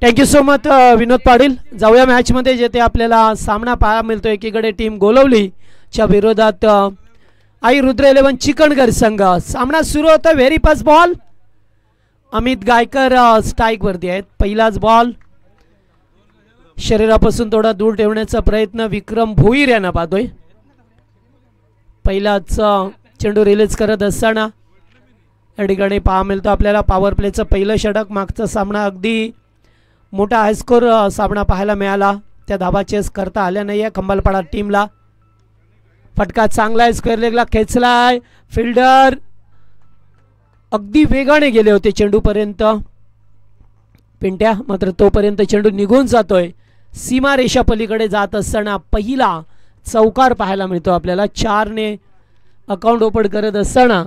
Thank you so much Vinod Patil. जाऊया match मध्ये जेथे आपल्याला सामना पाहायला मिळतो. एकीकडे टीम गोलवलीच्या विरोधात आई रुद्र 11 चिकणगर संघ. सामना सुरू होता. Very first ball. Amit Gaikar strike वरती आहेत. पहिलाच बॉल शरीरापासून थोडा दूर ठेवण्याचा प्रयत्न विक्रम भोईर यांना पाहतोय. पहिलाच चेंडू रिलीज करत असताना या ठिकाणी पाहा मिळतो आपल्याला पॉवर प्लेचं पहिलं षटक. मागचा सामना अगदी मोठा हायस्कोर सामना पाहायला मिळाला. त्या धाबा चेस करता आल्या नाही आहे खंबालपाडा टीमला. फटका चांगला आहे. स्क्वेअर लेगला खेचलाय. फिल्डर अगदी वेगाने गेले होते चेंडूपर्यंत पिंट्या, मात्र तोपर्यंत चेंडू निघून जातोय. सीमारेषा पलीकडे जात असताना पहिला चौकार पाहायला मिळतो आपल्याला. 4 ने अकाउंट ओपन करत असताना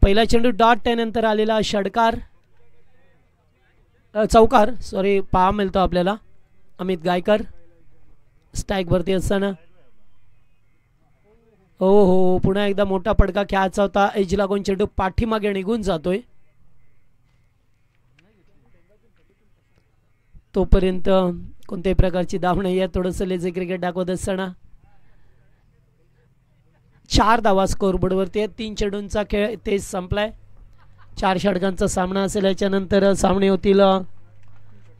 पहिला चेंडू डॉट त्यानंतर आलेला षटकार चौकार सॉरी पहा मिळतो आपल्याला. अमित गायकर स्ट्राईक वरती असताना हो पुन्हा एकदा मोठा पडका खेळायचा होता. एज लागून चेंडू पाठीमागे निघून जातोय. तोपर्यंत कोणत्याही प्रकारची धाव नाही आहे. थोडंसं लेझी क्रिकेट दाखवत असताना 4 धावा स्कोअरबोर्ड वरती आहे. 3 चेंडूंचा खेळ तेच संपलाय. 4 षटकांचा सामना असेल. याच्यानंतर सामने होतील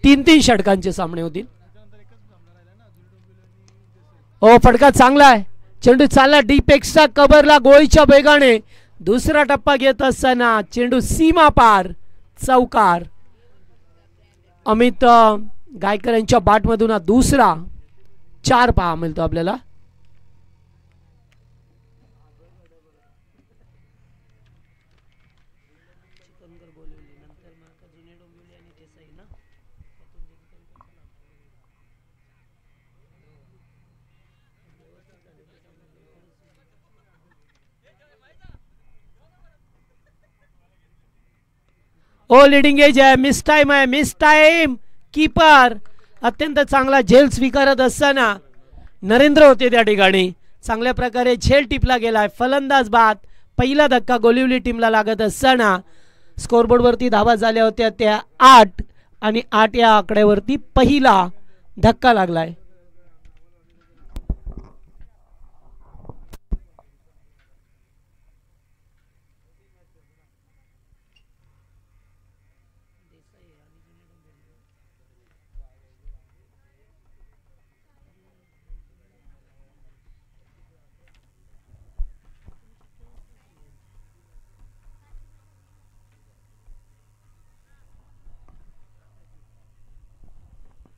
3-3 षटकांचे सामने होतील. हो फटका चांगला आहे. चेंडू चालला डीप एक्स्ट्रा कव्हरला गोळीच्या वेगाने. दुसरा टप्पा घेत असताना चेंडू सीमा पार चौकार. अमित गायकर यांच्या बॅटमधून दुसरा 4 पहा मिळतो आपल्याला. ओ लीडिंग एज आहे. मिस टाइम आहे. Miss time. कीपर अत्यंत चांगला झेल स्वीकारत असताना नरेंद्र होते त्या ठिकाणी. चांगल्या प्रकारे झेल टिपला गेलाय. फलंदाज बाद. पहिला धक्का गोलिवली टीमला लागत असताना स्कोरबोर्ड वरती धावा झाल्या होत्या त्या 8 आणि 8 या आकड्यावरती पहिला धक्का लागलाय.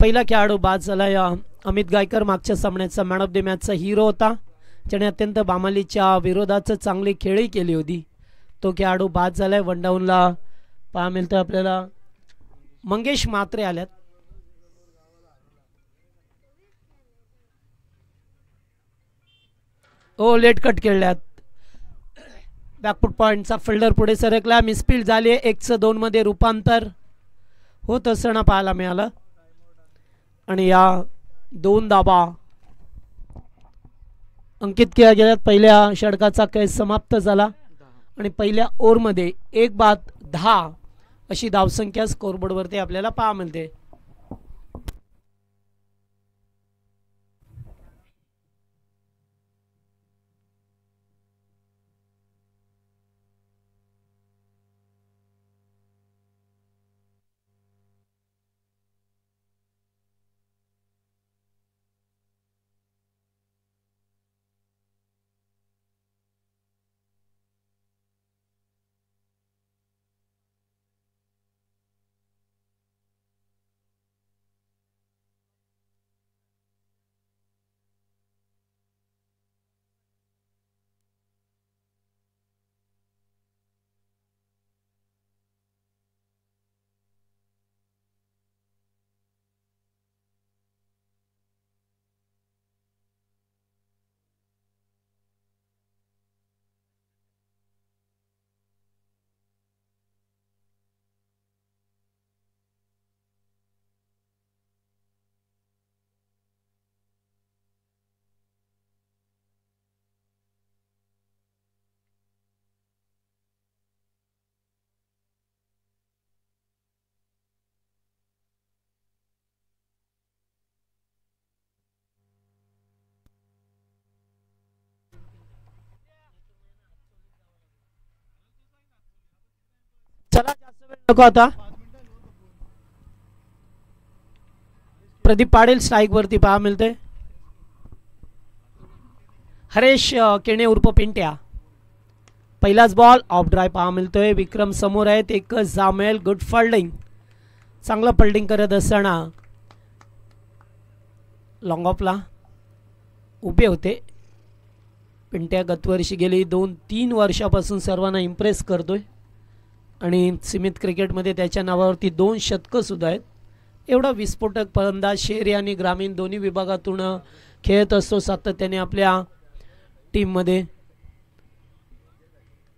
पहिला खेळाडू बाद झाला. या अमित गायकर मागच्या सामन्याचा मॅन ऑफ द मॅचचा हिरो होता. ज्याने अत्यंत बामालीच्या विरोधात चांगली खेळी केली होती. तो खेळाडू बाद झालाय. वन डाऊनला पहा मिळतं आपल्याला मंगेश म्हात्रे आल्यात. ओ लेट कट खेळल्यात. बॅकफुट पॉइंटचा फिल्डर पुढे सरकला. मिसफील्ड झाली. 1-2 मध्ये रूपांतर होत असताना पाहायला मिळालं. आणि या 2 धावा अंकित केल्या गेल्यात. पहिल्या षटकाचा खेळ समाप्त झाला आणि पहिल्या ओव्हरमध्ये 1 बाद 10 अशी धावसंख्या स्कोरबोर्डवरती आपल्याला पाहा मिळते. नको आता प्रदीप पाटील स्ट्राइक वरती पहा मिळते. हरेश केणे उर्फ पिंट्या पहिलाच बॉल ऑफ ड्राय पहा मिळतोय. विक्रम समोर आहेत, एकच जामेल. गुड फल्डिंग, चांगलं फल्डिंग करत असताना लॉंग ऑफला उभे होते. पिंट्या गतवर्षी गेली 2-3 वर्षापासून सर्वांना इम्प्रेस करतोय आणि सीमित क्रिकेटमध्ये त्याच्या नावावरती 2 शतकं सुद्धा आहेत. एवढा विस्फोटक फलंदाज शहरी आणि ग्रामीण दोन्ही विभागातून खेळत असतो सातत्याने आपल्या टीममध्ये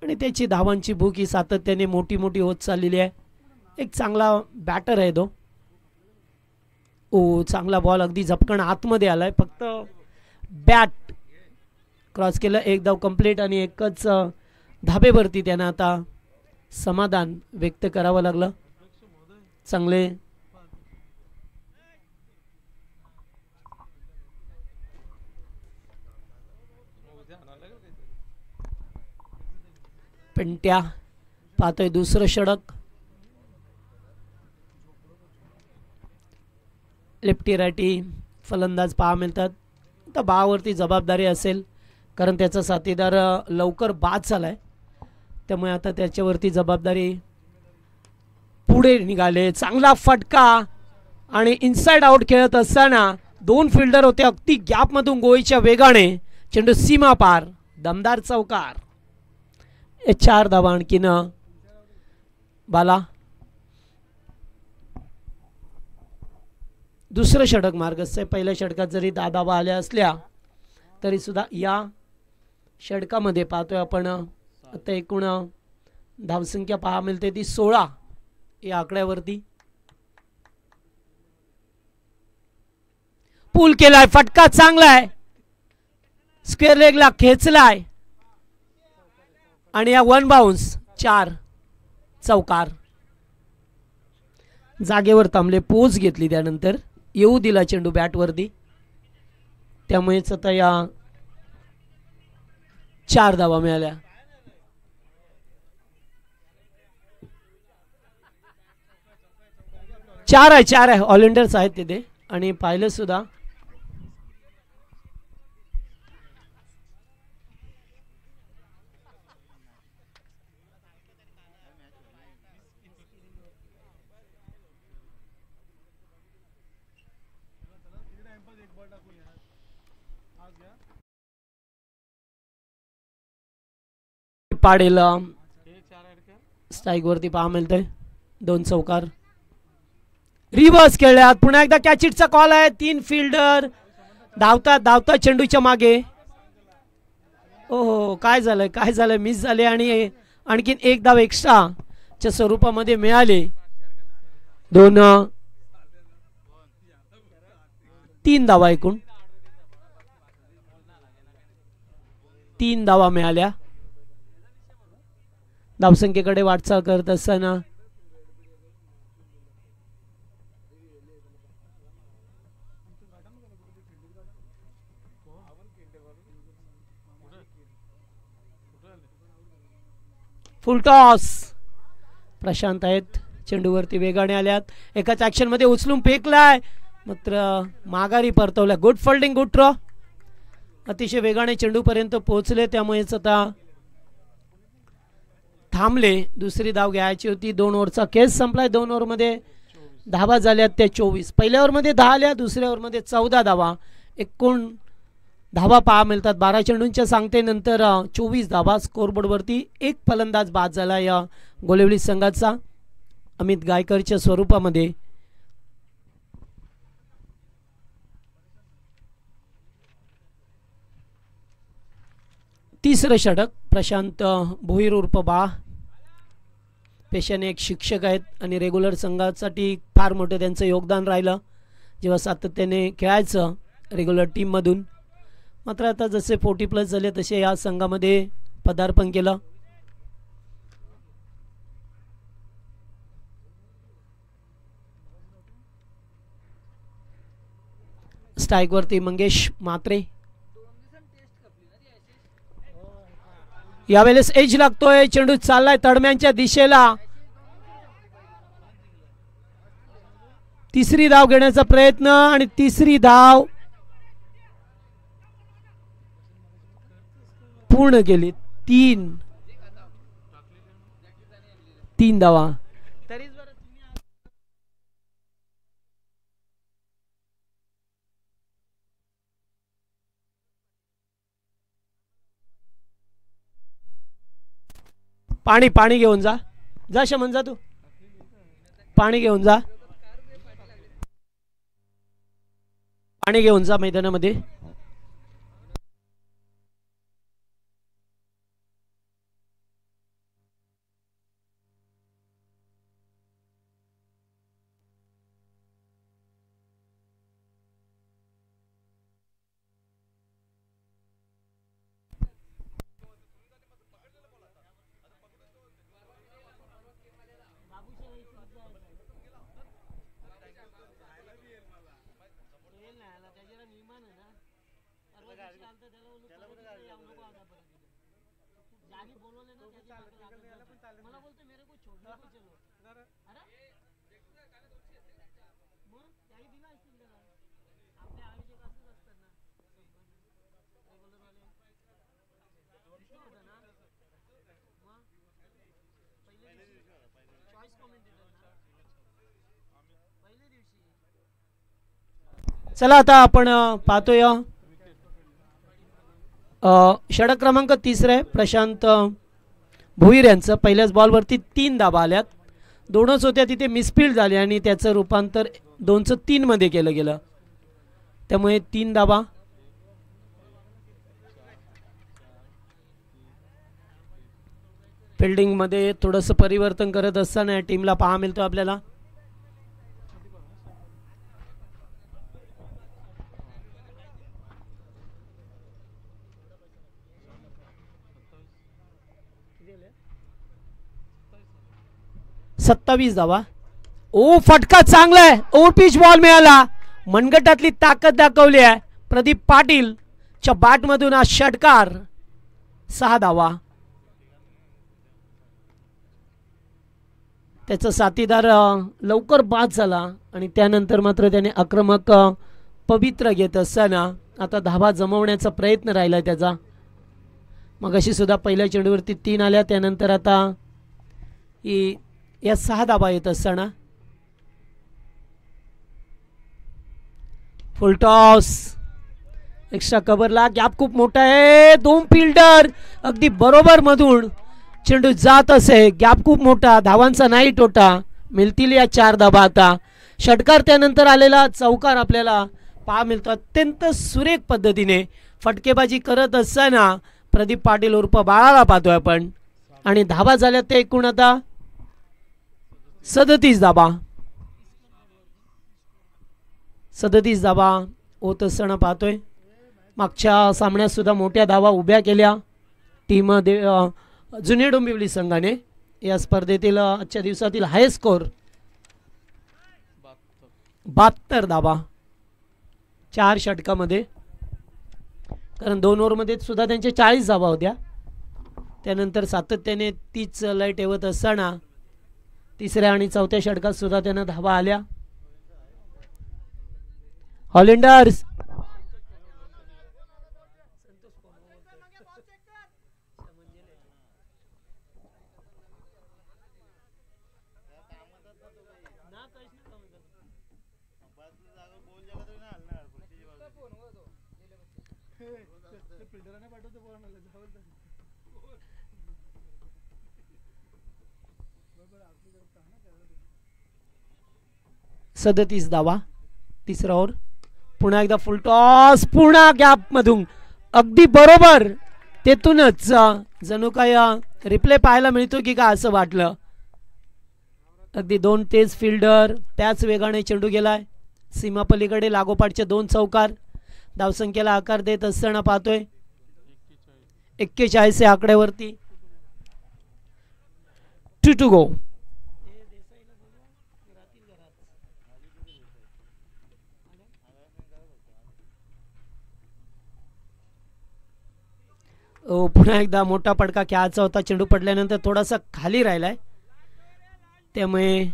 आणि त्याची धावांची भूक ही सातत्याने मोठी मोठी होत चाललेली आहे. एक चांगला बॅटर आहे तो. ओ चांगला बॉल अगदी झपकन आतमध्ये आलाय. फक्त बॅट क्रॉस केलं. एक धाव कंप्लीट आणि एकच धाबेवरती त्यानं आता समाधान व्यक्त करावं लागलं. चांगले पिंट्या पाहतोय दुसरं षटक. लेफ्टी रायटी फलंदाज पहा मिळतात. तर बावरती जबाबदारी असेल कारण त्याचा साथीदार लवकर बाद झालाय त्यामुळे आता त्याच्यावरती जबाबदारी. पुढे निघाले, चांगला फटका आणि इनसाइड आउट खेळत असताना 2 फिल्डर होते. अगदी गॅपमधून गोळीच्या वेगाने चेंडू सीमा पार, दमदार चौकार. 4 धावा आणखीन बाला. दुसरं षटक मार्गस्थ आहे. पहिल्या षटकात जरी 10 धावा आल्या असल्या तरी सुद्धा या षटकामध्ये पाहतोय आपण आता एकूण धावसंख्या पहा मिळते ती 16 या आकड्यावरती. पूल केलाय, फटका चांगला आहे, स्क्वेअर लेगला खेचलाय आणि या 1 बाउन्स 4 चौकार. जागेवर थांबले, पोच घेतली, त्यानंतर येऊ दिला चेंडू बॅटवरती. त्यामुळेच आता या 4 धावा मिळाल्या. चार आहे ऑलराउंडर्स आहेत तिथे आणि पाहिलं सुद्धा पाडेल. स्ट्राइक वरती पहा मिळतंय 2 चौकार. रिव्हर्स खेळल्यात. पुन्हा एकदा कॅचिटचा कॉल आहे. 3 फिल्डर धावता चेंडूच्या मागे. ओहो काय झालंय मिस झाले आणि आणखीन 1 धाव एक्स्ट्रा च्या स्वरूपामध्ये मिळाले. 3 धावा एकूण 3 धावा मिळाल्या. धावसंख्येकडे वाटचाल करत असताना फुल टॉस. प्रशांत आहेत चेंडूवरती वेगाने आल्यात. एकाच ऍक्शन मध्ये उचलून फेकलाय मात्र माघारी परतवला. Good fielding, good throw. अतिशय वेगाने चेंडूपर्यंत पोहोचले त्यामुळेच आता थांबले. दुसरी धाव घ्यायची होती. 2 ओव्हरचा केस संपलाय. 2 ओव्हरमध्ये धावा झाल्यात त्या 24. पहिल्या ओव्हरमध्ये 10 आल्या, दुसऱ्या ओव्हरमध्ये 14 धावा. एकूण धावा पहा मिळतात 12 चेंडूंच्या सांगतेनंतर 24 धावा. स्कोरबोर्डवरती 1 फलंदाज बाद झाला या गोलेवली संघाचा अमित गायकरच्या स्वरूपामध्ये. तिसरं षटक. प्रशांत भोईर उर्फ बा पेशाने एक शिक्षक आहेत आणि रेग्युलर संघासाठी फार मोठं त्यांचं योगदान राहिलं जेव्हा सातत्याने खेळायचं रेग्युलर टीममधून. मात्र आता जसे 40+ झाले तसे या संघामध्ये पदार्पण केलं. स्ट्राइकवरती मंगेश मात्रे. यावेळेस एज लागतोय. चेंडू चाललाय तडम्यांच्या दिशेला. तिसरी धाव घेण्याचा प्रयत्न आणि तिसरी धाव पूर्ण केली. 3 धावा. पाणी घेऊन जा. जा शमन जा, तू पाणी घेऊन जा. पाणी घेऊन जा मैदानामध्ये. चला आता आपण पाहतोय षटक क्रमांक 3 प्रशांत भोईर यांचं. पहिल्याच बॉलवरती 3 धाबा आल्यात. 2च होत्या तिथे मिसफील्ड झाली आणि त्याचं रूपांतर 2चं 3 मध्ये केलं गेलं. त्यामुळे 3 धाबा. फिल्डिंग मध्ये थोडंसं परिवर्तन करत असताना टीमला पाहा मिळतो आपल्याला. सत्तावीस धावा. ओ फटका चांगला आहे. ओव्हर पिच बॉल मिळाला. मनगटातली ताकद दाखवली आहे प्रदीप पाटील च्या बॅट मधून हा षटकार. 6 धावा. त्याचा साथीदार लवकर बाद झाला आणि त्यानंतर मात्र त्याने आक्रमक पवित्र घेत असताना आता धावा जमवण्याचा प्रयत्न राहिला त्याचा. मगाशी सुद्धा पहिल्या चेंडूवरती 3 आल्या. त्यानंतर आता या 6 धाबा येत असताना फुल टॉस. एक्स्ट्रा कव्हरला गॅप खूप मोठा आहे. 2 फिल्डर अगदी बरोबर मधून चेंडू जात असे. गॅप खूप मोठा. धावांचा नाही तोटा. मिळतील या 4 धाबा आता. षटकार त्यानंतर आलेला चौकार आपल्याला पहा मिळतो. अत्यंत सुरेख पद्धतीने फटकेबाजी करत असताना प्रदीप पाटील उर्फ बाळाला पाहतोय आपण. आणि धाबा झाल्या ते एकूण आता 37 धाबा. 37 धाबा होत असताना पाहतोय. मागच्या सामन्यात सुद्धा मोठ्या धावा उभ्या केल्या टीम जुने डोंबिवली संघाने. या स्पर्धेतील आजच्या दिवसातील हाय स्कोर 72 धावा 4 षटकामध्ये. कारण 2 ओव्हरमध्ये सुद्धा त्यांच्या 40 धावा होत्या. त्यानंतर सातत्याने तीच लय ठेवत असताना 3ऱ्या आणि 4थ्या षटकात सुद्धा त्यांना धावा आल्या. हॉलंडर्स सदतीस धावा. 3रा ओव्हर. पुन्हा एकदा फुल टॉस. पुन्हा गॅप मधून अगदी बरोबर. तेथूनच जणू काय रिप्ले पाहायला मिळतो की का असं वाटलं. अगदी 2 तेज फिल्डर त्याच वेगाने चेंडू गेलाय. सीमापलीकडे लागोपाठचे 2 चौकार. धावसंख्येला आकार देत असताना पाहतोय 41 या आकड्यावरती. 2 to go. पुन्हा एकदा मोठा पडका खेळायचा होता. चेंडू पडल्यानंतर थोडासा खाली राहिलाय. त्यामुळे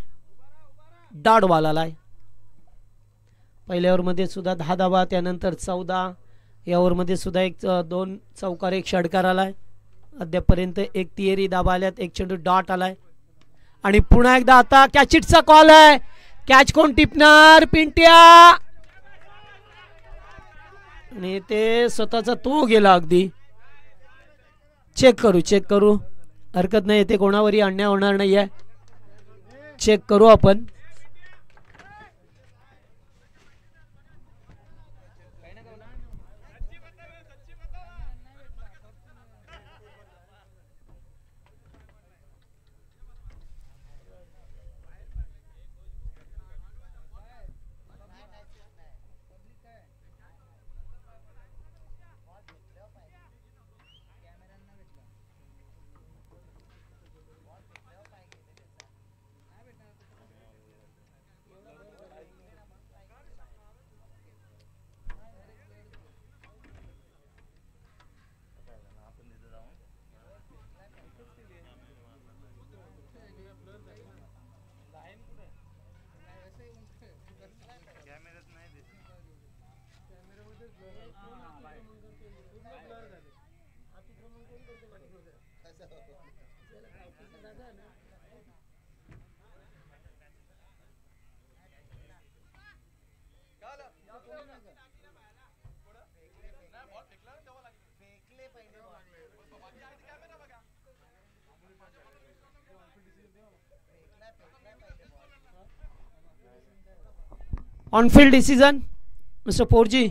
डॉट बॉल आलाय. पहिल्या ओव्हरमध्ये सुद्धा 10 धावा, त्यानंतर 14. या ओव्हरमध्ये सुद्धा एक 2 चौकार, एक षटकार आलाय. अद्यापर्यंत एक तिहेरी धावा आल्यात, एक चेंडू डॉट आलाय. आणि पुन्हा एकदा आता कॅचिटचा कॉल आहे. कॅच कोण टिपणार? पिंट्या. आणि ते स्वतःचा तो गेला अगदी. चेक करू हरकत नाही, येथे कोणावरही अन्याय होणार नाही आहे. चेक करू आपण. On field decision mister Porji.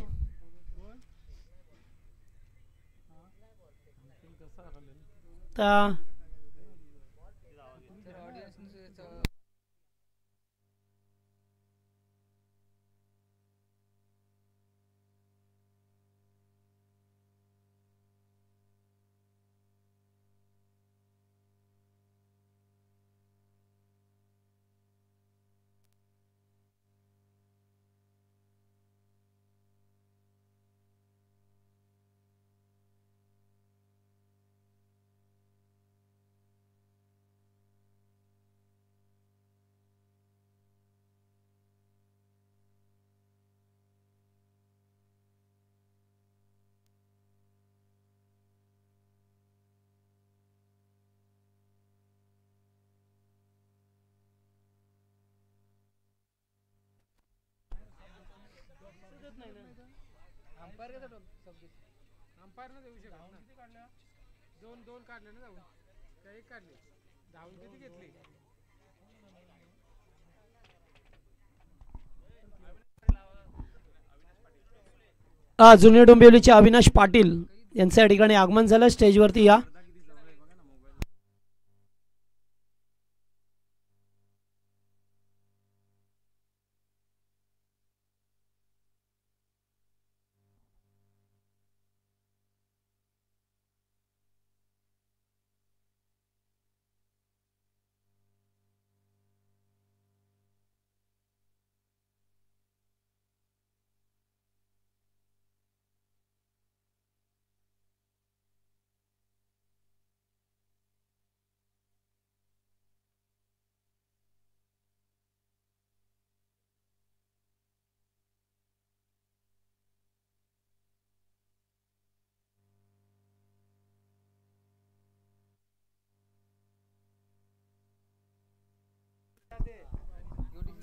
जुने डोंबिवलीचे अविनाश पाटील यांचं या ठिकाणी आगमन झालं. स्टेजवरती या.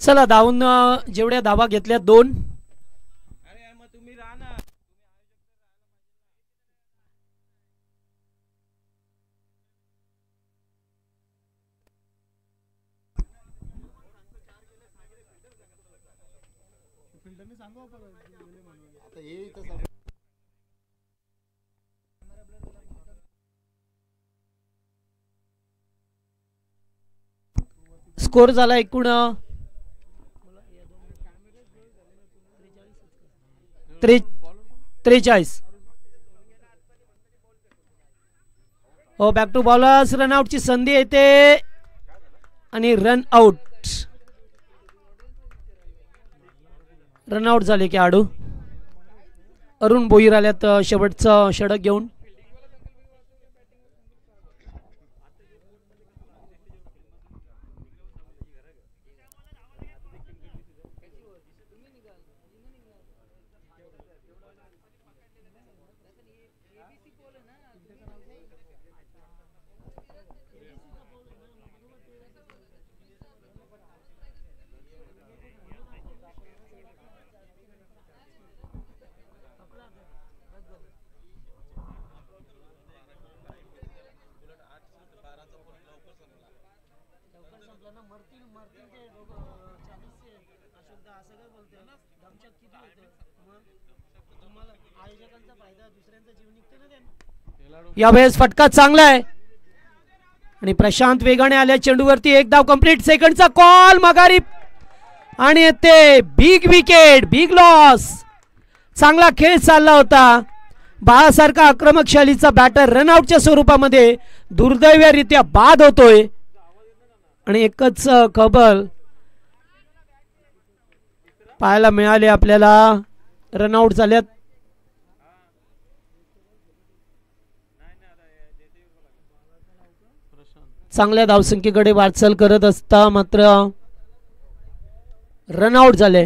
चला धावून जेवढ्या धावा घेतल्या 2. स्कोर झाला एकूण 43. हो, बॅक टू बॉलर्स. रनआउटची संधी येते आणि रनआउट झाले खेळाडू. अरुण भोईर आल्यात शेवटचं षटक घेऊन. यावेळेस फटका चांगला आहे आणि प्रशांत वेगाने आल्या चेंडूवरती एक धाव कंप्लीट. सेकंडचा कॉल मगारी आणि ते बिग विकेट, बिग लॉस. चांगला खेळ चालला होता. बाळासारखा आक्रमकशालीचा बॅटर रनआउटच्या स्वरूपामध्ये दुर्दैवरित्या बाद होतोय आणि एकच खबर पाहायला मिळाले आपल्याला. रनआउट झाल्यात. चांगल्या धावसंख्येकडे वाटचाल करत असता मात्र रनआउट झाले.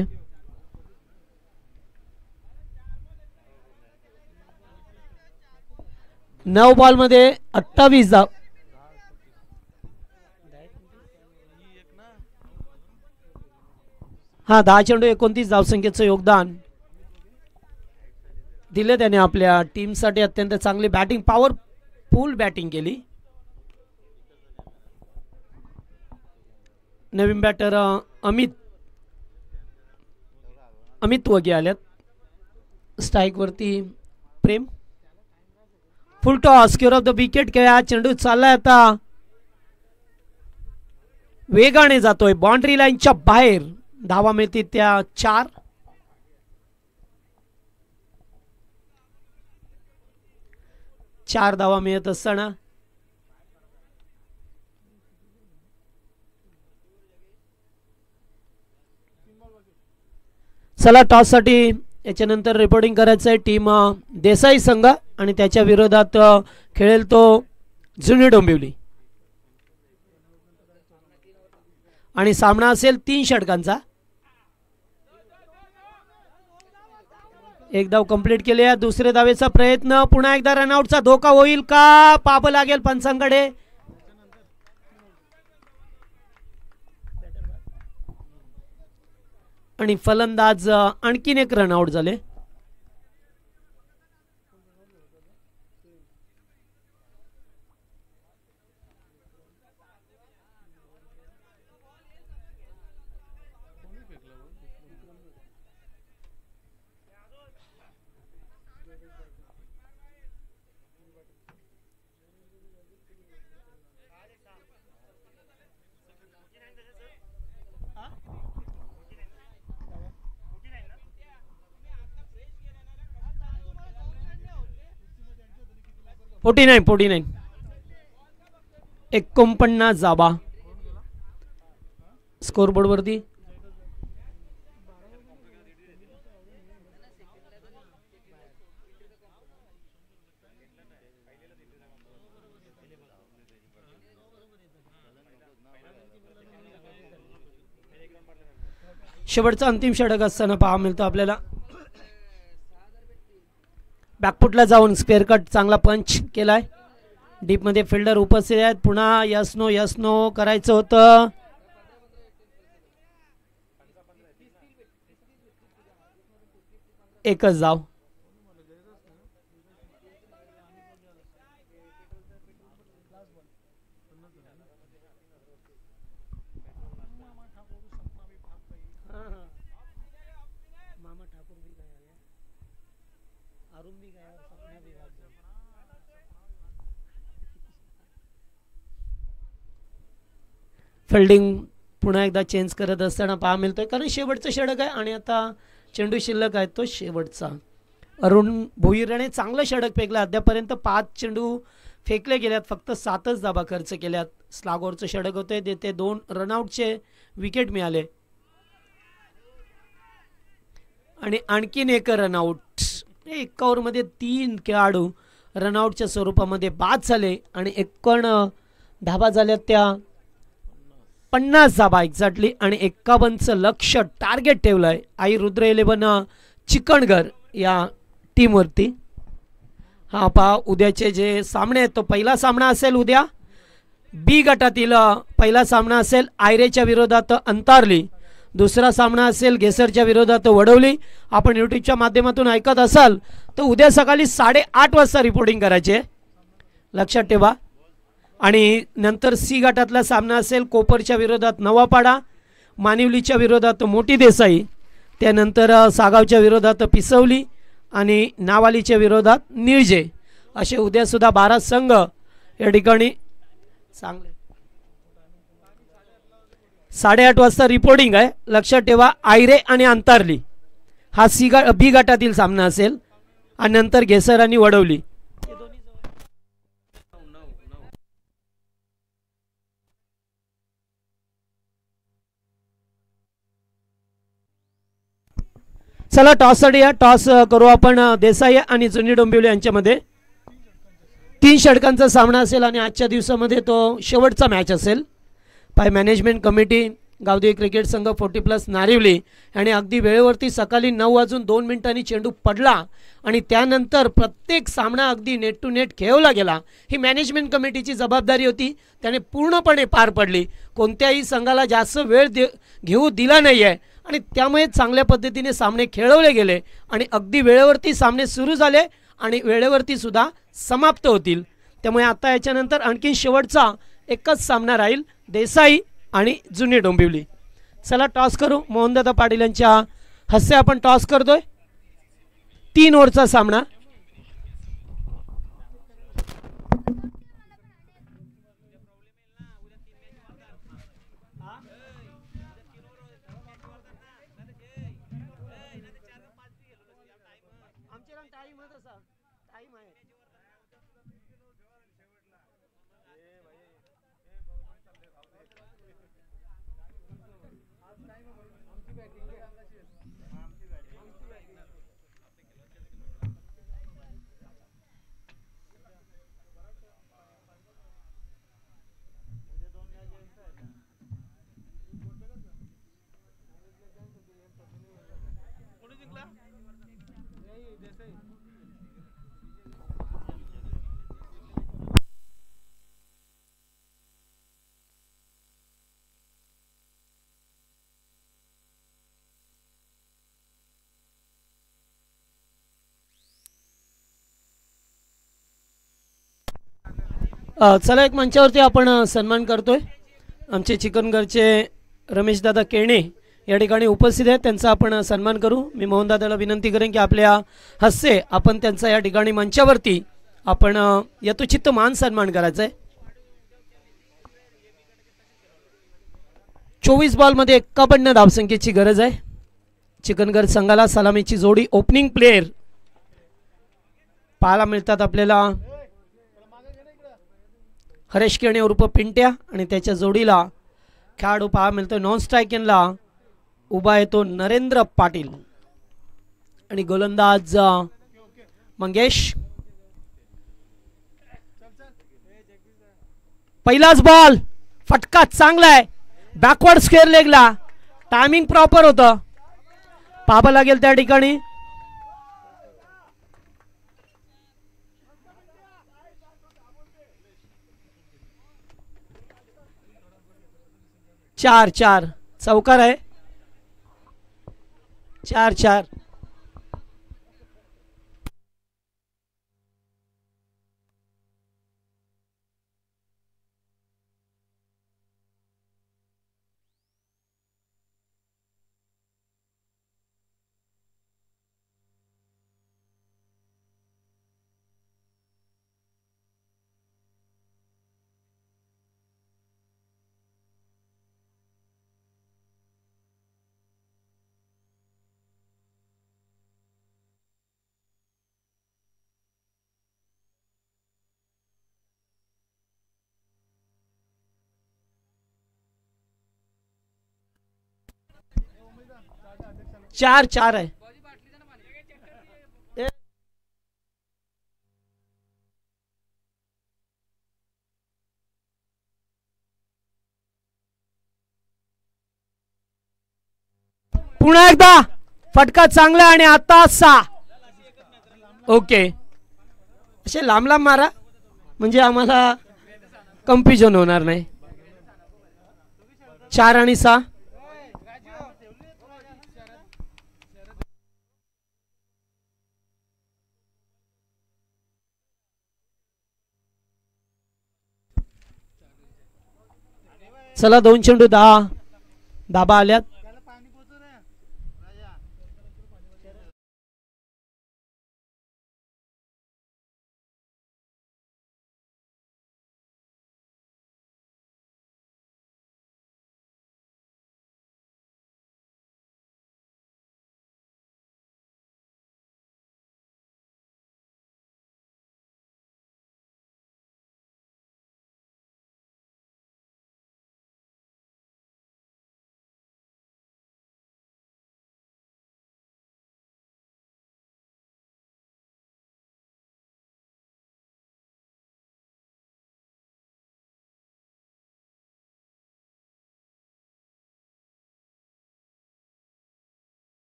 9 बॉल मध्ये 28 धाव. हा 10 चेंडू 29 धावसंख्येचं योगदान दिले त्याने आपल्या टीमसाठी. अत्यंत चांगली बॅटिंग, पॉवरफुल बॅटिंग केली. नवीन बॅटर अमित वगे आल्यात. स्ट्राइक वरती Prem. Full toss, square of the wicket खेळा. चेंडू चाललाय आता, वेगाने जातोय बाउंड्री लाईनच्या बाहेर. धावा मिळतील त्या 4 धावा मिळत असताना चला टॉस साठी याच्यानंतर रिपोर्टिंग करायचं आहे. टीम देसाई संघ आणि त्याच्या विरोधात खेळेल तो जुनी डोंबिवली आणि सामना असेल 3 षटकांचा. एक धाव कंप्लीट केली आहे. दुसरे धावेचा प्रयत्न. पुन्हा एकदा रनआउटचा धोका होईल का? पाप लागेल पंचांकडे. आणि फलंदाज आणखीन एक रनआउट झाले. फोर्टी नाईन 49 जाबा स्कोरबोर्ड वरती. शेवटचा अंतिम षटक असताना पाहा मिळतो आपल्याला. बॅकफुटला जाऊन स्क्वेअर कट चांगला पंच केलाय. डीप मध्ये फिल्डर उपस्थित आहेत. पुन्हा यस नो करायचं होतं. एकच धाव. फिल्डिंग पुन्हा एकदा चेंज करत असताना पाहा मिळतोय कारण शेवटचं षटक आहे आणि आता चेंडू शिल्लक आहे तो शेवटचा. अरुण भोईरने चांगलं षटक फेकलं. अद्यापर्यंत 5 चेंडू फेकले गेल्यात, फक्त 7च धाबा खर्च केल्यात. स्लागोरचं षटक होते, ते 2 रनआउटचे विकेट मिळाले आणि आणखीन एक रनआउट. 1 ओव्हरमध्ये 3 खेळाडू रनआउटच्या स्वरूपामध्ये बाद झाले आणि 51 धाबा झाल्यात त्या 50 धाबा एक्झॅक्टली आणि 51चं लक्ष टार्गेट ठेवलंय आई रुद्र 11 चिकणघर या टीमवरती. हा पहा उद्याचे जे सामने आहेत तो पहिला सामना असेल उद्या बी गटातील पहिला सामना असेल आयरेच्या विरोधात अंतारली, दुसरा सामना असेल गेसरच्या विरोधात वडवली. आपण यूट्यूबच्या माध्यमातून ऐकत असाल तर उद्या सकाळी 8:30 वाजता रिपोर्टिंग करायचे, लक्षात ठेवा. आणि नंतर सी गटातला सामना असेल कोपरच्या विरोधात नवापाडा, मानिवलीच्या विरोधात मोठी देसाई, त्यानंतर सागावच्या विरोधात पिसवली आणि नावालीच्या विरोधात निळजे. असे उद्यासुद्धा 12 संघ या ठिकाणी चांगले 8:30 वाजता रिपोर्टिंग आहे, लक्षात ठेवा. आयरे आणि अंतारली हा बी गटातील सामना असेल आणि नंतर घेसर आणि वडवली. चला टॉससाठी या, टॉस करू आपण. देसाई आणि जुनी डोंबिवली यांच्यामध्ये 3 षटकांचा सामना असेल आणि आजच्या दिवसामध्ये तो शेवटचा मॅच असेल. पाय मॅनेजमेंट कमिटी गावदेवी क्रिकेट संघ 40+ नारिवली आणि अगदी वेळेवरती सकाळी 9:02 चेंडू पडला आणि त्यानंतर प्रत्येक सामना अगदी नेट टू नेट खेळवला गेला. ही मॅनेजमेंट कमिटीची जबाबदारी होती, त्याने पूर्णपणे पार पडली. कोणत्याही संघाला जास्त वेळ घेऊ दिला नाही आहे आणि त्यामुळे चांगल्या पद्धतीने सामने खेळवले गेले आणि अगदी वेळेवरती सामने सुरू झाले आणि वेळेवरती सुद्धा समाप्त होतील. त्यामुळे आता याच्यानंतर आणखी शेवटचा एकच सामना राहील, देसाई आणि जुनी डोंबिवली. चला टॉस करू. मोहनदादा पाटील यांच्या हस्ते आपण टॉस करतोय. 3 ओव्हरचा सामना. चला एक मंचावरती आपण सन्मान करतोय. आमचे चिकनगरचे रमेशदादा केणे या ठिकाणी उपस्थित आहेत, त्यांचा आपण सन्मान करू. मी मोहनदादाला विनंती करेन की आपल्या हस्ते आपण त्यांचा या ठिकाणी मंचावरती आपण यथोचित मान सन्मान करायचा आहे. 24 बॉलमध्ये 51 धावसंख्येची गरज आहे. चिकनगर संघाला सलामीची जोडी ओपनिंग प्लेयर पाहायला मिळतात आपल्याला. हरेश केणे उर्फ पिंट्या आणि त्याच्या जोडीला खेळाडू पाहायला मिळतो. नॉन स्ट्रायकिंगला उभा येतो नरेंद्र पाटील आणि गोलंदाज मंगेश. पहिलाच बॉल, फटका चांगला आहे, बॅकवर्ड स्क्वेअर लेगला, टायमिंग प्रॉपर होतं, पाहावं लागेल त्या ठिकाणी. चार चौकार आहे. 4-4. चार आहे. पुन्हा एकदा फटका चांगला आणि आता 6. ओके, असे लांब लांब मारा म्हणजे आम्हाला कन्फ्युजन होणार नाही. 4 आणि 6. चला 2 चेंडू 10 धाबा आल्यात.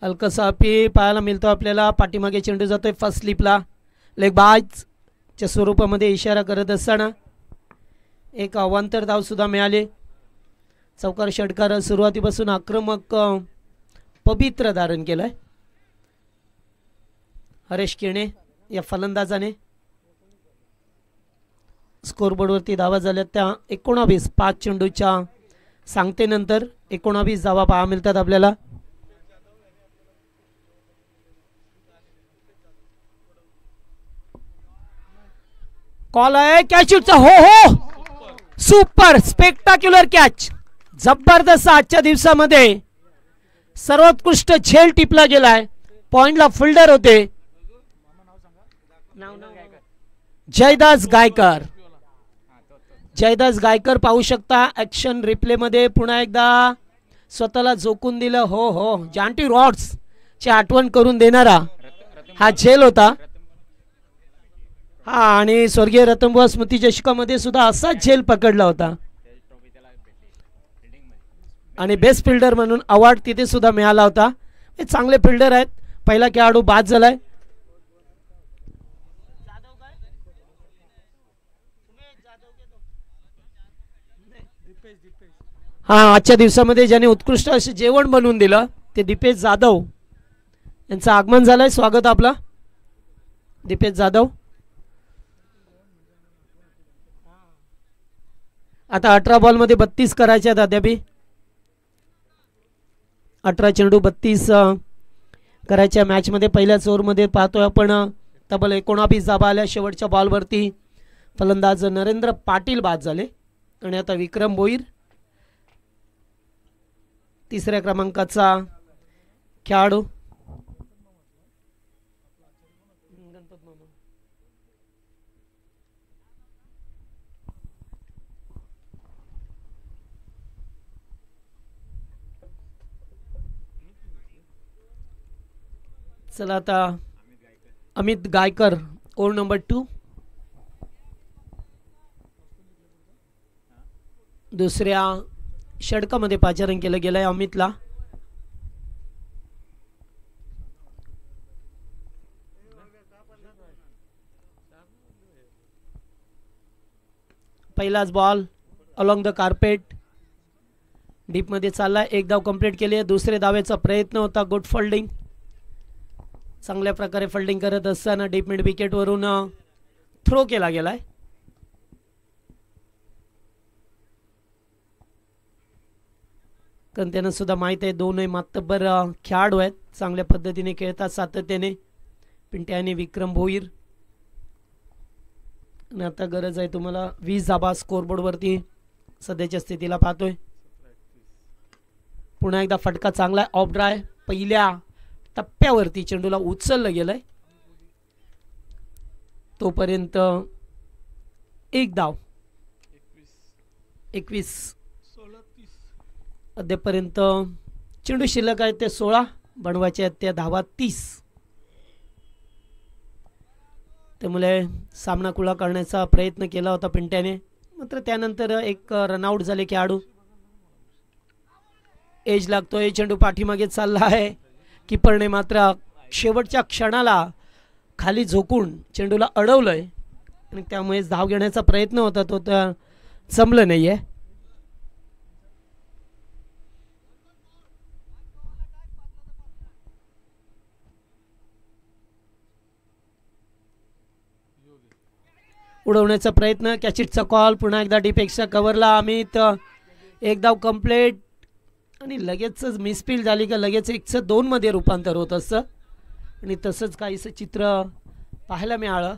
हलकसा पी पाहायला मिळतो आपल्याला. पाठीमागे चेंडू जातोय फर्स्ट स्लिपला. लेग बाजच्या स्वरूपामध्ये इशारा करत असताना एक अवांतर धाव सुद्धा मिळाले. चौकार षटकार सुरुवातीपासून आक्रमक पवित्र धारण केलंय हरेश किरणे या फलंदाजाने. स्कोरबोर्डवरती धावा झाल्या त्या 19. 5 चेंडूच्या सांगतेनंतर 19 धावा पाहा मिळतात आपल्याला. कॉल आहे कॅच शूटचा. हो हो सुपर स्पेक्टाक्युलर कॅच. जबरदस्त आजच्या दिवसामध्ये सर्वोत्कृष्ट झेल टिपला गेलाय. पॉइंटला फिल्डर होते जयदास गायकर. जयदास गायकर पाहू शकता ऍक्शन रिप्ले मध्ये पुन्हा एकदा स्वतःला झोकून दिलं. हो हो जांटी रॉड्स ची आठवण करून देणारा हा झेल होता. हा आणि स्वर्गीय रतनबुवा स्मृती चषकामध्ये सुद्धा असाच झेल पकडला होता आणि बेस्ट फिल्डर म्हणून अवॉर्ड तिथे सुद्धा मिळाला होता. हे चांगले फिल्डर आहेत. पहिला खेळाडू बाद झालाय. हा आजच्या दिवसामध्ये ज्याने उत्कृष्ट असे जेवण बनवून दिलं ते दीपेश जाधव यांचं आगमन झालंय. स्वागत आपला दीपेश जाधव. आता 18 बॉलमध्ये 32 करायचे आहेत अद्यापी. 18 चेंडू 32 करायच्या मॅचमध्ये. पहिल्याच ओव्हरमध्ये पाहतोय आपण तब्बल 19 धावा आल्या. शेवटच्या बॉलवरती फलंदाज नरेंद्र पाटील बाद झाले आणि आता विक्रम भोईर 3ऱ्या क्रमांकाचा खेळाडू. चला आता अमित गायकर ओव्हर नंबर 2. दुसऱ्या षटकामध्ये पाचारण केलं गेलंय अमितला. पहिलाच ball along the carpet deep मध्ये चालला. एक धाव कंप्लीट केली आहे. दुसरे धावेचा प्रयत्न होता. Good folding. चांगल्या प्रकारे फोल्डिंग करत असताना डीप मिड विकेट वरून थ्रो केला गेलाय. कारण त्यांना सुद्धा माहीत आहे दोनही मातब्बर खेळाडू आहेत, चांगल्या पद्धतीने खेळतात सातत्याने. पिंट्या आणि विक्रम भोईर. आणि आता गरज आहे तुम्हाला 20 धाबा स्कोरबोर्डवरती सध्याच्या स्थितीला पाहतोय. पुन्हा एकदा फटका चांगला ऑफ ड्राय. पहिल्या टप्प्यावरती चेंडूला उचललं गेलंय. तोपर्यंत एक धाव. 21 अद्यापर्यंत चेंडू शिल्लक आहेत ते 16, बनवायचे आहेत त्या धावा 30. त्यामुळे सामना खुला करण्याचा प्रयत्न केला होता पिंट्याने, मात्र त्यानंतर एक रनआउट झाले खेळाडू. एज लागतोय, चेंडू पाठीमागे चालला आहे. किपरने मात्र शेवटच्या क्षणाला खाली झोकून चेंडूला अडवलंय आणि त्यामुळे धाव घेण्याचा प्रयत्न होता तो तर जमलं नाहीये. उडवण्याचा प्रयत्न, कॅचिटचा कॉल. पुन्हा एकदा डीपेक्षा कव्हरला अमित. एक धाव कंप्लीट आणि लगेचच मिसफील्ड झाली का लगेच 102 मध्ये रूपांतर होत असतं आणि तसंच काहीसं चित्र पाहायला मिळालं.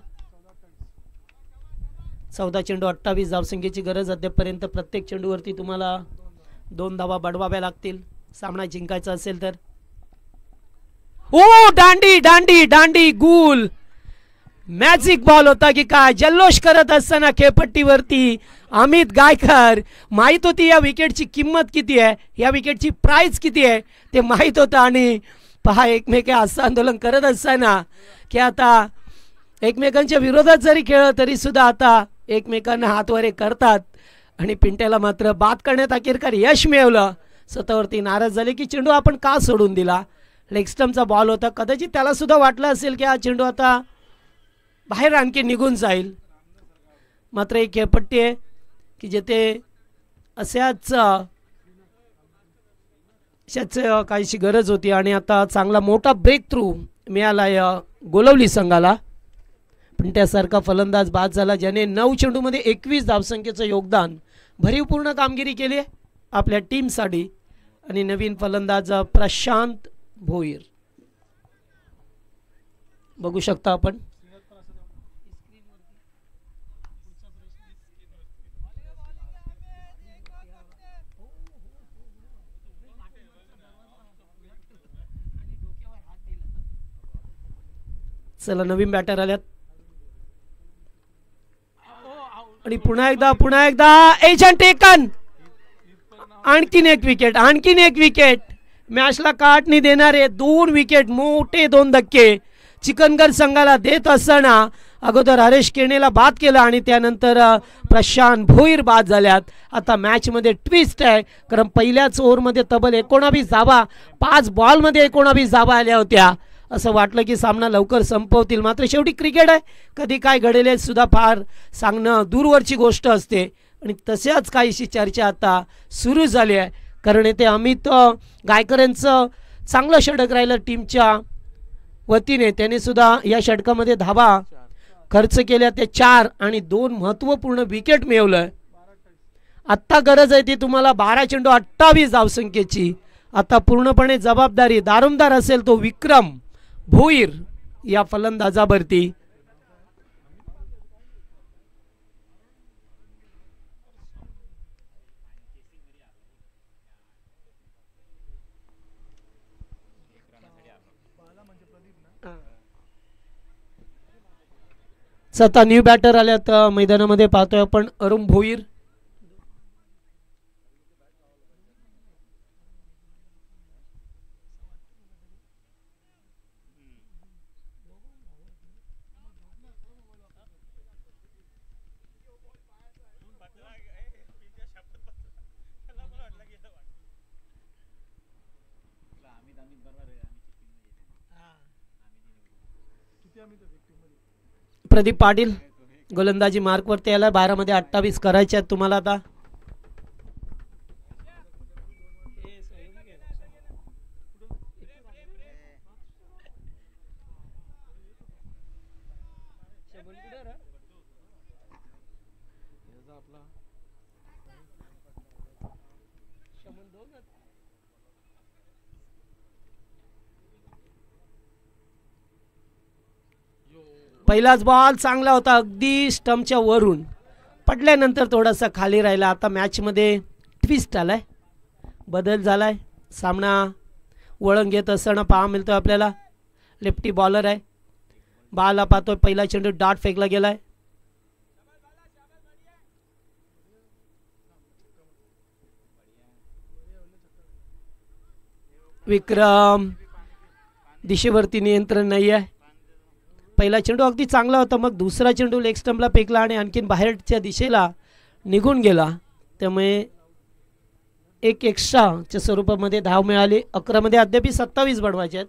14 चेंडू 28 धावसंख्येची गरज. अद्यापर्यंत प्रत्येक चेंडूवरती तुम्हाला 2 धावा बडवाव्या लागतील सामना जिंकायचा असेल तर. ओ दांडी दांडी दांडी गुल. मॅजिक बॉल होता की काय. जल्लोष करत असताना खेळपट्टीवरती अमित गायकर. माहीत होती या विकेटची किंमत किती आहे, या विकेटची प्राइस किती आहे ते माहीत होतं. आणि पहा एकमेक असं आंदोलन करत असताना की आता एकमेकांच्या विरोधात जरी खेळलं तरी सुद्धा आता एकमेकांना हातवारे करतात. आणि पिंट्याला मात्र बाद करण्यात अखेरकार यश मिळवलं. स्वतःवरती नाराज झाले की चेंडू आपण का सोडून दिला. लेग स्टंपचा बॉल होता, कदाचित त्याला सुद्धा वाटलं असेल की हा चेंडू आता बाहेर आणखी निघून जाईल. मात्र एक खेळपट्टी आहे की जेथे अशाच काहीशी गरज होती आणि आता चांगला मोठा ब्रेक थ्रू मिळाला या गोलवली संघाला. पण त्यासारखा फलंदाज बाद झाला ज्याने 9 चेंडूमध्ये 21 धावसंख्येचं योगदान, भरीवपूर्ण कामगिरी केली आहे आपल्या टीमसाठी. आणि नवीन फलंदाज प्रशांत भोईर बघू शकता आपण. चला नवीन बॅटर आल्यात आणि पुन्हा एकदा एजंट टेकन. आणखीन एक विकेट. मॅचला काट नाही देणारे 2 विकेट, मोठे 2 धक्के चिकनगर संघाला देत असताना अगोदर हरेश केणेला बाद केला आणि त्यानंतर प्रशांत भोईर बाद झाल्यात. आता मॅचमध्ये ट्विस्ट आहे कारण पहिल्याच ओव्हरमध्ये तब्बल 19 धावा, 5 बॉलमध्ये 19 धावा आल्या होत्या. असं वाटलं की सामना लवकर संपवतील, मात्र शेवटी क्रिकेट आहे, कधी काय घडेल हे सुद्धा फार सांगणं दूरवरची गोष्ट असते. आणि तशाच काहीशी चर्चा आता सुरू झाली आहे कारण येथे अमित गायकर यांचं चांगलं षटक राहिलं टीमच्या वतीने. त्याने सुद्धा या षटकामध्ये धावा खर्च केल्या ते 4 आणि 2 महत्त्वपूर्ण विकेट मिळवलं. आत्ता गरज आहे ती तुम्हाला 12 चेंडू 28 धावसंख्येची. आता पूर्णपणे जबाबदारी दारोमदार असेल तो विक्रम भोईर या फलंदाजावरती. आता न्यू बॅटर आल्यात मैदानामध्ये पाहतोय आपण अरुण भोईर. प्रदीप पाटील गोलंदाजी मार्कवरती आला. 12 मध्ये 28 करायचे आहेत तुम्हाला आता. पहिलाच बॉल चांगला होता, अगदी स्टंपच्या वरून पडल्यानंतर थोडासा खाली राहिला. आता मॅचमध्ये ट्विस्ट आलाय, बदल झालाय. सामना वळण घेत असताना पाहा मिळतो आपल्याला. लेफ्टी बॉलर आहे, बाला पाहतोय. पहिला चेंडू डॉट फेकला गेलाय. विक्रम दिशेवरती नियंत्रण नाही आहे. पहिला चेंडू अगदी चांगला होता, मग दुसरा चेंडू लेग स्टंपला फेकला आणि आणखीन बाहेरच्या दिशेला निघून गेला. त्यामुळे एक एक्स्ट्राच्या स्वरूपामध्ये धाव मिळाली. 11 मध्ये अद्याप 27 बनवायचे आहेत.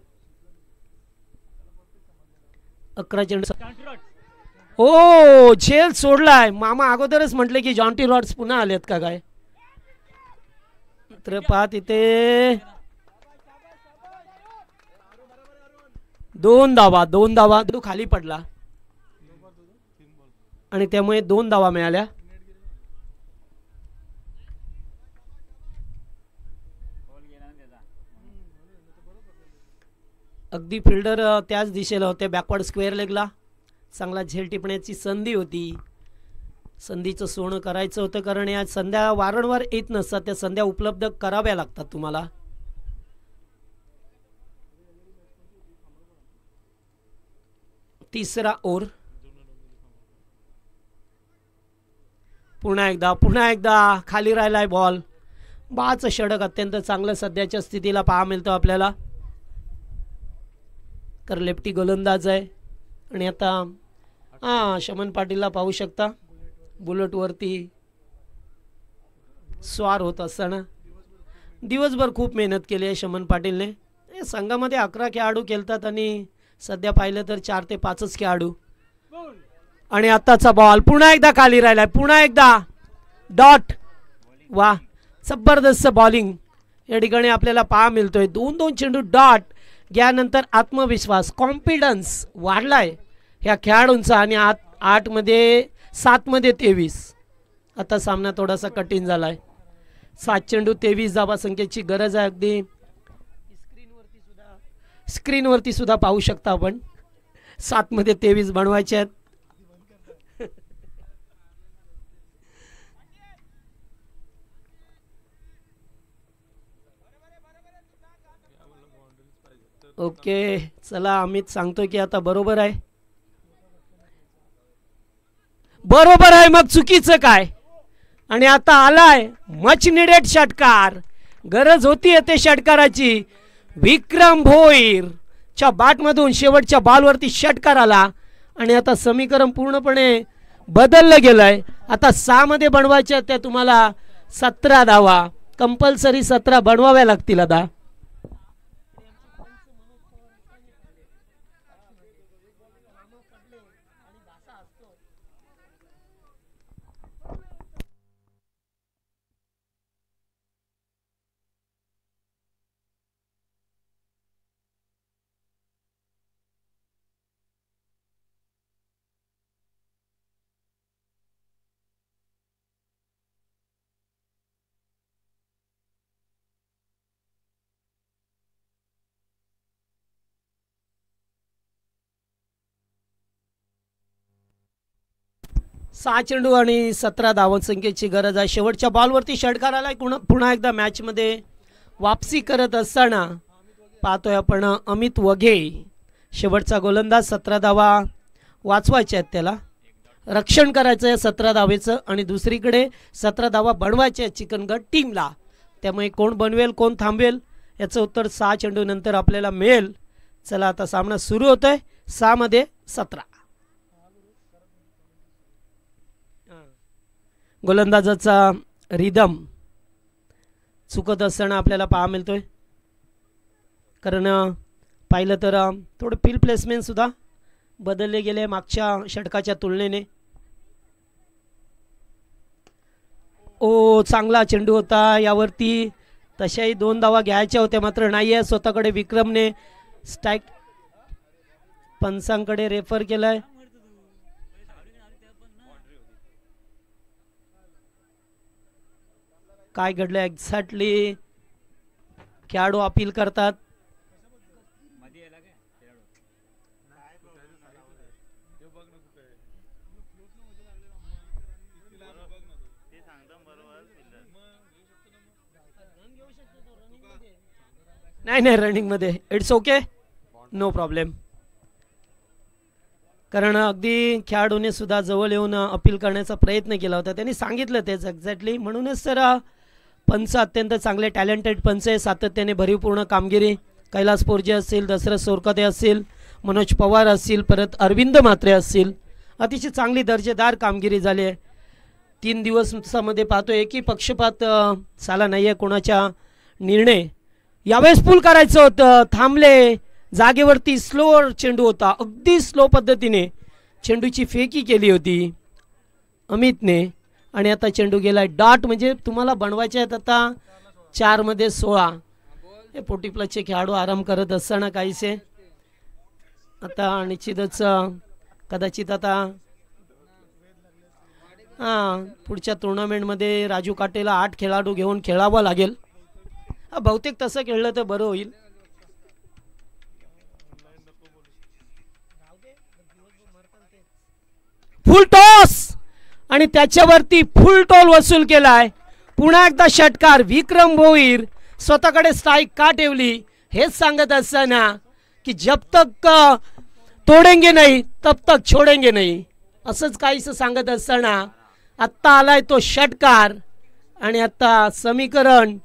11 चेंडू. ओ झेल सोडलाय. मामा अगोदरच म्हटले की जॉन्टी रॉड्स पुन्हा आलेत का काय. तर पाहत इथे 2 धावा तो खाली पडला आणि त्यामुळे 2 धावा मिळाल्या. अगदी फिल्डर त्याच दिशेला होते, बॅकवर्ड स्क्वेअर लेगला. चांगला झेल टिपण्याची संधी होती. संधीचं सोनं करायचं होतं, कारण या संध्या वारंवार येत नसतात. त्या संध्या उपलब्ध कराव्या लागतात तुम्हाला. तिसरा ओव्हर. पुन्हा एकदा खाली राहिलाय बॉल. बाचं षटक अत्यंत चांगलं सध्याच्या स्थितीला पाहा मिळतो आपल्याला. तर लेफ्टी गोलंदाज आहे आणि आता शमन पाटीलला पाहू शकता बुलेटवरती स्वार होत असताना. दिवसभर खूप मेहनत केली आहे शमन पाटीलने. संघामध्ये 11 खेळाडू खेळतात आणि सध्या पाहिलं तर 4 ते 5च खेळाडू. आणि आताचा बॉल पुन्हा एकदा खाली राहिलाय. पुन्हा एकदा डॉट. वा, जबरदस्त बॉलिंग या ठिकाणी आपल्याला पाहा मिळतोय. 2 चेंडू डॉट घ्यानंतर आत्मविश्वास, कॉन्फिडन्स वाढलाय ह्या खेळाडूंचा. आणि 8 मध्ये 7 मध्ये 23. आता सामना थोडासा कठीण झालाय. 7 चेंडू 23 धावा संख्येची गरज आहे. अगदी स्क्रीनवरती सुद्धा पाहू शकता आपण. 7 मध्ये 23 बनवायचे आहेत. ओके, चला अमित सांगतो की आता बरोबर आहे. मग चुकीचं काय. आणि आता आलाय मच निडेड षटकार. गरज होती ते षटकाराची. विक्रम भोईर च्या बॅटमधून शेवटच्या बॉलवरती षटकार आला आणि आता समीकरण पूर्णपणे बदललं गेलंय. आता 6 मध्ये बनवायच्या त्या तुम्हाला 17 धावा. कंपल्सरी 17 बनवाव्या लागतील आता. सहा चेंडू आणि 17 धावन संख्येची गरज आहे. शेवटच्या बॉलवरती षटकार आलाय. पुन्हा एकदा मॅचमध्ये वापसी करत असताना पाहतोय आपण अमित वघे. शेवटचा गोलंदाज. 17 धावा वाचवायच्या आहेत त्याला. रक्षण करायचं आहे 17 धावेचं आणि दुसरीकडे 17 धावा बनवायच्या आहेत चिकनगड टीमला. त्यामुळे कोण बनवेल कोण थांबवेल याचं उत्तर 6 चेंडू नंतर आपल्याला मिळेल. चला आता सामना सुरू होतोय. 6 मध्ये 17. गोलंदाजाचा रिदम चुकत असताना आपल्याला पाहा मिळतोय. कारण पाहिलं तर थोडं फील्ड प्लेसमेंट सुद्धा बदलले गेले मागच्या षटकाच्या तुलनेने. ओ, चांगला चेंडू होता. यावरती तशाही 2 धावा घ्यायच्या होत्या मात्र नाही आहे. स्वतःकडे विक्रमने स्ट्राईक पंचांकडे रेफर केलाय. काय घडलं एक्झॅक्टली खेळाडू अपील करतात. नाही नाही रनिंग मध्ये इट्स ओके, नो प्रॉब्लेम. कारण अगदी खेळाडूने सुद्धा जवळ येऊन अपील करण्याचा प्रयत्न केला होता, त्यांनी सांगितलं तेच एक्झॅक्टली. म्हणूनच तर पंच अत्यंत चांगले टॅलेंटेड पंच आहे, सातत्याने भरीवपूर्ण कामगिरी. कैलास पोरजे असतील, दशरथ सोरकते असतील, मनोज पवार असतील, परत अरविंद म्हात्रे असतील, अतिशय चांगली दर्जेदार कामगिरी झाली आहे. 3 दिवसामध्ये पाहतोय एकही पक्षपात झाला नाही आहे कोणाच्या निर्णय. यावेळेस पूल करायचं होतं, थांबले जागेवरती. स्लो चेंडू होता, अगदी स्लो पद्धतीने चेंडूची फेकी केली होती अमितने. आणि आता चेंडू गेलाय डॉट. म्हणजे तुम्हाला बनवायचे आहेत आता 4 मध्ये 16. हे 40+ खेळाडू आराम करत असताना काहीसे आता निश्चितच कदाचित आता पुढच्या टुर्नामेंटमध्ये राजू काटेला 8 खेळाडू घेऊन खेळावं लागेल. बहुतेक तसं खेळलं तर बरं होईल. फुल टॉस आणि त्याच्यावरती फुल टॉल वसूल केलाय. पुन्हा एकदा षटकार. विक्रम भोईर स्वतःकडे स्ट्राईक का ठेवली हेच सांगत असताना की जब तक तोडेंगे नाही तब तक छोडेंगे नाही, असंच काहीच सांगत असताना आत्ता आलाय तो षटकार. आणि आता समीकरण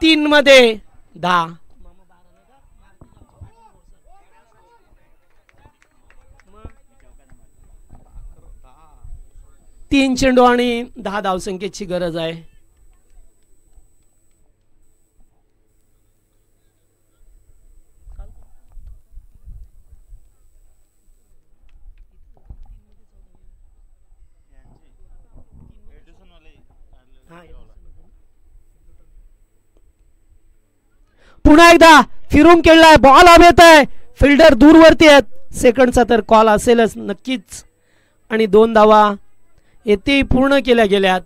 3 मध्ये 10. तीन चेंडू आणि 10 धावसंख्येची गरज आहे. पुन्हा एकदा फिरून खेळलाय, बॉल हवेत आहे, फिल्डर दूरवरती आहेत. सेकंडचा तर कॉल असेलच नक्कीच. आणि 2 धावा येथे पूर्ण केल्या गेल्यात.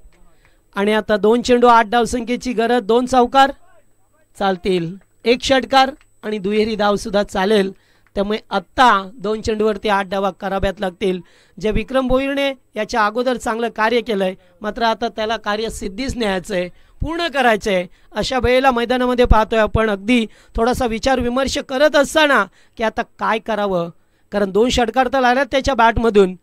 आणि आता 2 चेंडू 8 धावसंख्येची गरज. 2 चौकार चालतील, 1 षटकार आणि दुहेरी धाव सुद्धा चालेल. त्यामुळे आत्ता 2 चेंडूवरती 8 धावा कराव्यात लागतील. जे विक्रम भोईरने याच्या अगोदर चांगलं कार्य केलंय, मात्र आता त्याला कार्य सिद्धीच न्यायचं आहे, पूर्ण करायचं आहे. अशा वेळेला मैदानामध्ये पाहतोय आपण अगदी थोडासा विचार विमर्श करत असताना की आता काय करावं. कारण 2 षटकार तर आल्यात त्याच्या बॅटमधून.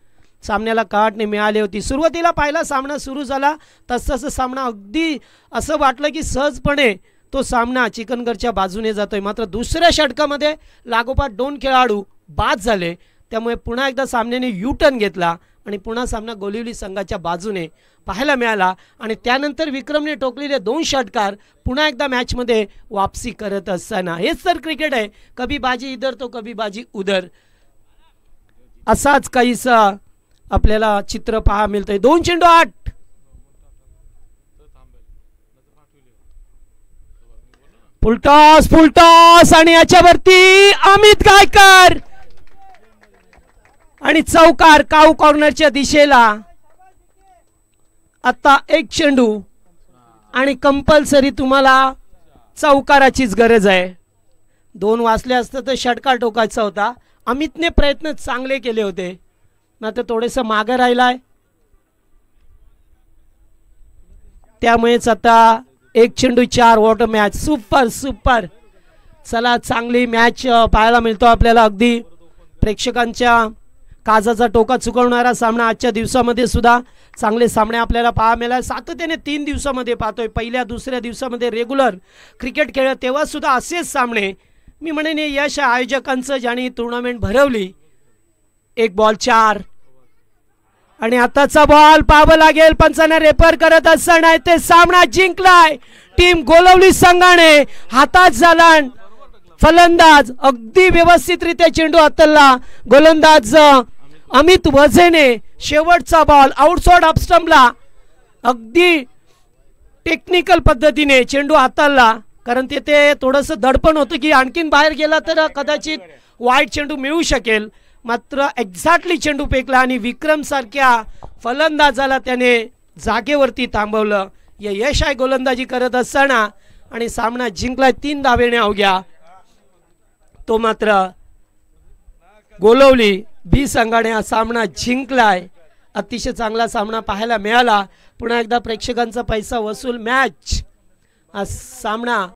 सामन्याला काटणे मिळाली होती. सुरुवातीला पहिला सामना सुरू झाला तसं सामना अगदी असं वाटलं की सहजपणे तो सामना चिकनगरच्या बाजूने जातोय. मात्र दुसऱ्या षटकामध्ये लागोपाठ 2 खेळाडू बाद झाले. त्यामुळे पुन्हा एकदा सामन्याने यू टर्न घेतला आणि पुन्हा सामना गोलिवली संघाच्या बाजूने पाहायला मिळाला. आणि त्यानंतर विक्रमने टोकलेले 2 षटकार पुन्हा एकदा मॅचमध्ये वापसी करत असताना. हेच तर क्रिकेट आहे, कभी बाजी इधर तो कभी बाजी उधर, असाच काहीसा आपल्याला चित्र पहा मिळतंय. 2 चेंडू 8. फुलटॉस आणि याच्यावरती अमित गायकर आणि चौकार काऊ कॉर्नरच्या दिशेला. आता 1 चेंडू आणि कंपल्सरी तुम्हाला चौकाराचीच गरज आहे. 2 वाचले असतं तर षटकार टोकायचा होता. अमितने प्रयत्न चांगले केले होते, मात्र थोडेस मागे राहिलाय. त्यामुळेच आता 1 चेंडू 4. What match, super super. चला चांगली मॅच पाहायला मिळतो आपल्याला. अगदी प्रेक्षकांच्या काजाचा टोका चुकवणारा सामना आजच्या दिवसामध्ये सुद्धा चांगले सामने आपल्याला पाहायला मिळाले. सातत्याने 3 दिवसामध्ये पाहतोय. पहिल्या दुसऱ्या दिवसामध्ये रेग्युलर क्रिकेट खेळ तेव्हा सुद्धा असेच सामने. मी म्हणेन यश आयोजकांचं ज्यांनी टुर्नामेंट भरवली. 1 बॉल 4 आणि आताचा बॉल पाहावं लागेल. पंचांना रेफर करत असताना ते सामना जिंकलाय टीम गोलवली संघाने. हातात झाला फलंदाज, अगदी व्यवस्थितरित्या चेंडू हाताळला गोलंदाज अमित वझेने. शेवटचा बॉल आउटसाइड ऑफस्टंपला अगदी टेक्निकल पद्धतीने चेंडू हाताळला. कारण तेथे थोडंसं दडपण होतं की आणखीन बाहेर गेला तर कदाचित वाईट चेंडू मिळू शकेल. मात्र एक्झॅक्टली चेंडू फेकला आणि विक्रम सारख्या फलंदाजाला त्याने जागेवरती थांबवलं. यश आहे गोलंदाजी करत असताना आणि सामना जिंकलाय 3 धावेने अवघ्या. तो मात्र गोलवली बी संघाने हा सामना जिंकलाय. अतिशय चांगला सामना पाहायला मिळाला. पुन्हा एकदा प्रेक्षकांचा पैसा वसूल मॅच हा सामना